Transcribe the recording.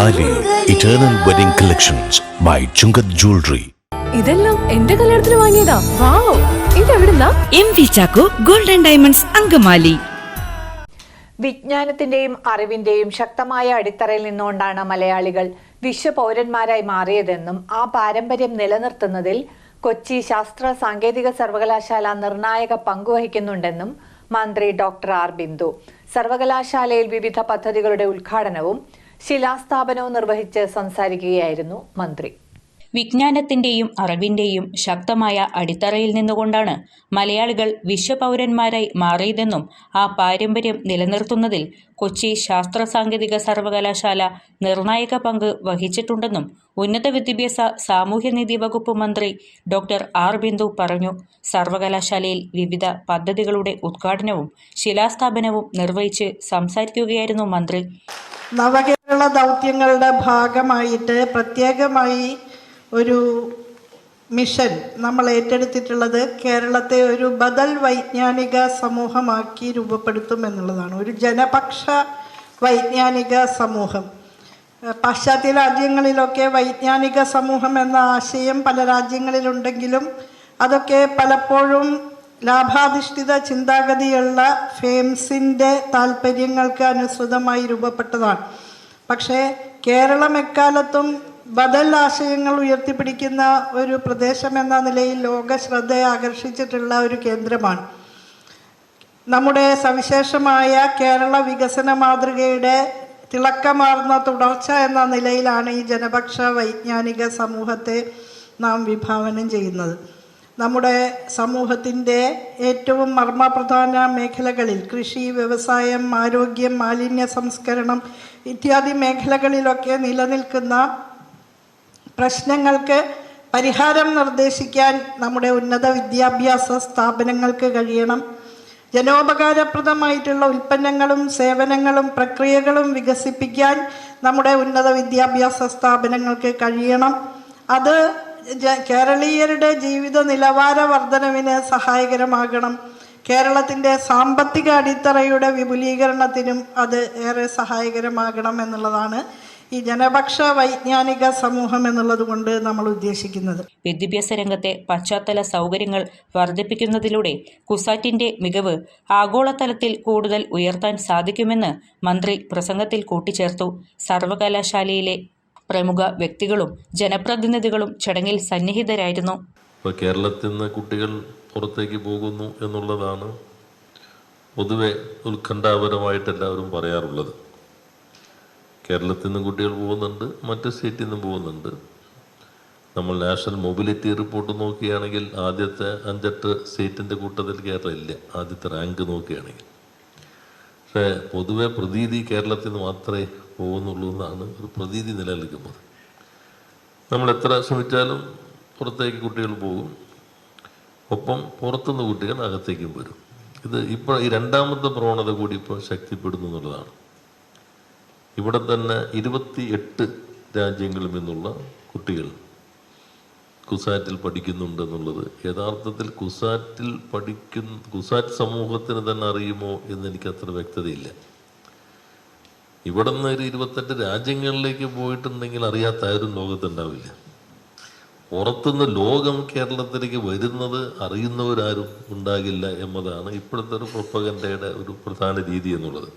പൊങ്കാലി eternal wedding collections by Chungath jewellery. ഇതെല്ലാം എന്റെ കല്യാണത്തിന് വാങ്ങിയതാ. വാവ്, ഇതെവിടുന്നാ? MV Chacko golden diamonds Angamaly. വിജ്ഞാനത്തിന്റെയും അറിവിന്റെയും ശക്തമായ അടിത്തറയിൽ നിന്നുകൊണ്ടാണ് മലയാളികൾ വിശ്വപൗരന്മാരായി മാറിയതെന്നും ആ പാരമ്പര്യം നിലനിർത്തുന്നതിൽ കൊച്ചി ശാസ്ത്ര സാങ്കേതിക സർവകലാശാല നിർണായക പങ്കുവഹിക്കുന്നുണ്ടെന്നും മന്ത്രി ഡോക്ടർ ആർ ബിന്ദു സർവകലാശാലയിൽ വിവിധ പദ്ധതികളുടെ ഉദ്ഘാടനവും ശിലാസ്ഥാപനവും നിർവഹിച്ച് സംസാരിക്കുകയായിരുന്നു മന്ത്രി. വിജ്ഞാനത്തിന്റെയും അറിവിന്റെയും ശക്തമായ അടിത്തറയിൽ നിന്നുകൊണ്ടാണ് മലയാളികൾ വിശ്വപൗരന്മാരായി മാറിയതെന്നും ആ പാരമ്പര്യം നിലനിർത്തുന്നതിൽ കൊച്ചി ശാസ്ത്ര സാങ്കേതിക സർവകലാശാല നിർണായക പങ്ക് വഹിച്ചിട്ടുണ്ടെന്നും ഉന്നത വിദ്യാഭ്യാസ സാമൂഹ്യനീതി വകുപ്പ് മന്ത്രി ഡോക്ടർ ആർ ബിന്ദു പറഞ്ഞു. സർവകലാശാലയിൽ വിവിധ പദ്ധതികളുടെ ഉദ്ഘാടനവും ശിലാസ്ഥാപനവും നിർവഹിച്ച് സംസാരിക്കുകയായിരുന്നു മന്ത്രി. നവകേരള ദൗത്യങ്ങളുടെ ഭാഗമായിട്ട് പ്രത്യേകമായി ഒരു മിഷൻ നമ്മൾ ഏറ്റെടുത്തിട്ടുള്ളത് കേരളത്തെ ഒരു ബദൽ വൈജ്ഞാനിക സമൂഹമാക്കി രൂപപ്പെടുത്തും എന്നുള്ളതാണ്. ഒരു ജനപക്ഷ വൈജ്ഞാനിക സമൂഹം. പാശ്ചാത്യ രാജ്യങ്ങളിലൊക്കെ വൈജ്ഞാനിക സമൂഹം എന്ന ആശയം പല രാജ്യങ്ങളിലുണ്ടെങ്കിലും അതൊക്കെ പലപ്പോഴും ലാഭാധിഷ്ഠിത ചിന്താഗതിയുള്ള ഫേംസിൻ്റെ താല്പര്യങ്ങൾക്ക് അനുസൃതമായി രൂപപ്പെട്ടതാണ്. പക്ഷേ കേരളം എക്കാലത്തും ബദൽ ആശയങ്ങൾ ഉയർത്തിപ്പിടിക്കുന്ന ഒരു പ്രദേശം എന്ന നിലയിൽ ലോക ശ്രദ്ധയെ ആകർഷിച്ചിട്ടുള്ള ഒരു കേന്ദ്രമാണ്. നമ്മുടെ സവിശേഷമായ കേരള വികസന മാതൃകയുടെ തിളക്കമാർന്ന തുടർച്ച എന്ന നിലയിലാണ് ഈ ജനപക്ഷ വൈജ്ഞാനിക സമൂഹത്തെ നാം വിഭാവനം ചെയ്യുന്നത്. നമ്മുടെ സമൂഹത്തിൻ്റെ ഏറ്റവും മർമ്മപ്രധാന മേഖലകളിൽ കൃഷി, വ്യവസായം, ആരോഗ്യം, മാലിന്യ സംസ്കരണം ഇത്യാദി മേഖലകളിലൊക്കെ നിലനിൽക്കുന്ന പ്രശ്നങ്ങൾക്ക് പരിഹാരം നിർദ്ദേശിക്കാൻ നമ്മുടെ ഉന്നത വിദ്യാഭ്യാസ സ്ഥാപനങ്ങൾക്ക് കഴിയണം. ജനോപകാരപ്രദമായിട്ടുള്ള ഉൽപ്പന്നങ്ങളും സേവനങ്ങളും പ്രക്രിയകളും വികസിപ്പിക്കാൻ നമ്മുടെ ഉന്നത വിദ്യാഭ്യാസ സ്ഥാപനങ്ങൾക്ക് കഴിയണം. അത് കേരളീയരുടെ ജീവിത നിലവാര വർധനവിന് സഹായകരമാകണം. കേരളത്തിൻ്റെ സാമ്പത്തിക അടിത്തറയുടെ വിപുലീകരണത്തിനും അത് ഏറെ സഹായകരമാകണം എന്നുള്ളതാണ് ഈ ജനപക്ഷ വൈജ്ഞാനിക സമൂഹം എന്നുള്ളത് കൊണ്ട് നമ്മൾ ഉദ്ദേശിക്കുന്നത്. വിദ്യാഭ്യാസ രംഗത്തെ പശ്ചാത്തല സൗകര്യങ്ങൾ വർദ്ധിപ്പിക്കുന്നതിലൂടെ കുസാറ്റിന്റെ മികവ് ആഗോളതലത്തിൽ കൂടുതൽ ഉയർത്താൻ സാധിക്കുമെന്ന് മന്ത്രി പ്രസംഗത്തിൽ കൂട്ടിച്ചേർത്തു. സർവകലാശാലയിലെ പ്രമുഖ വ്യക്തികളും ജനപ്രതിനിധികളും ചടങ്ങിൽ സന്നിഹിതരായിരുന്നു. ഇപ്പോൾ കേരളത്തിൽ നിന്ന് കുട്ടികൾ പുറത്തേക്ക് പോകുന്നു എന്നുള്ളതാണ് പൊതുവെ ഉത്കണ്ഠാപരമായിട്ട് എല്ലാവരും പറയാറുള്ളത്. കേരളത്തിൽ നിന്നും കുട്ടികൾ പോകുന്നുണ്ട്, മറ്റ് സ്റ്റേറ്റിൽ നിന്നും പോകുന്നുണ്ട്. നമ്മൾ നാഷണൽ മൊബിലിറ്റി റിപ്പോർട്ട് നോക്കുകയാണെങ്കിൽ ആദ്യത്തെ 5-8 സ്റ്റേറ്റിൻ്റെ കൂട്ടത്തിൽ കേരളം ഇല്ല, ആദ്യത്തെ റാങ്ക് നോക്കുകയാണെങ്കിൽ. പക്ഷേ പൊതുവെ പ്രതീതി കേരളത്തിൽ നിന്ന് മാത്രമേ പോകുന്നുള്ളൂ എന്നാണ് ഒരു പ്രതീതി നിലനിൽക്കുന്നത്. നമ്മൾ എത്ര ശ്രമിച്ചാലും പുറത്തേക്ക് കുട്ടികൾ പോകും, ഒപ്പം പുറത്തുനിന്ന് കുട്ടികൾ അകത്തേക്കും വരും. ഇത് ഇപ്പോൾ ഈ രണ്ടാമത്തെ പ്രവണത കൂടി ഇപ്പോൾ ശക്തിപ്പെടുന്നു എന്നുള്ളതാണ്. ഇവിടെ തന്നെ 28 രാജ്യങ്ങളിൽ നിന്നുള്ള കുട്ടികൾ കുസാറ്റിൽ പഠിക്കുന്നുണ്ടെന്നുള്ളത് യഥാർത്ഥത്തിൽ കുസാറ്റ് സമൂഹത്തിന് തന്നെ അറിയുമോ എന്ന് എനിക്കത്ര വ്യക്തതയില്ല. ഇവിടെ നിന്ന് ഒരു 28 രാജ്യങ്ങളിലേക്ക് പോയിട്ടുണ്ടെങ്കിൽ അറിയാത്ത ആരും ലോകത്തുണ്ടാവില്ല. പുറത്തുനിന്ന് ലോകം കേരളത്തിലേക്ക് വരുന്നത് അറിയുന്നവരാരും ഉണ്ടാകില്ല എന്നതാണ് ഇപ്പോഴത്തെ ഒരു പ്രൊപ്പഗൻഡയുടെ ഒരു പ്രധാന രീതി എന്നുള്ളത്.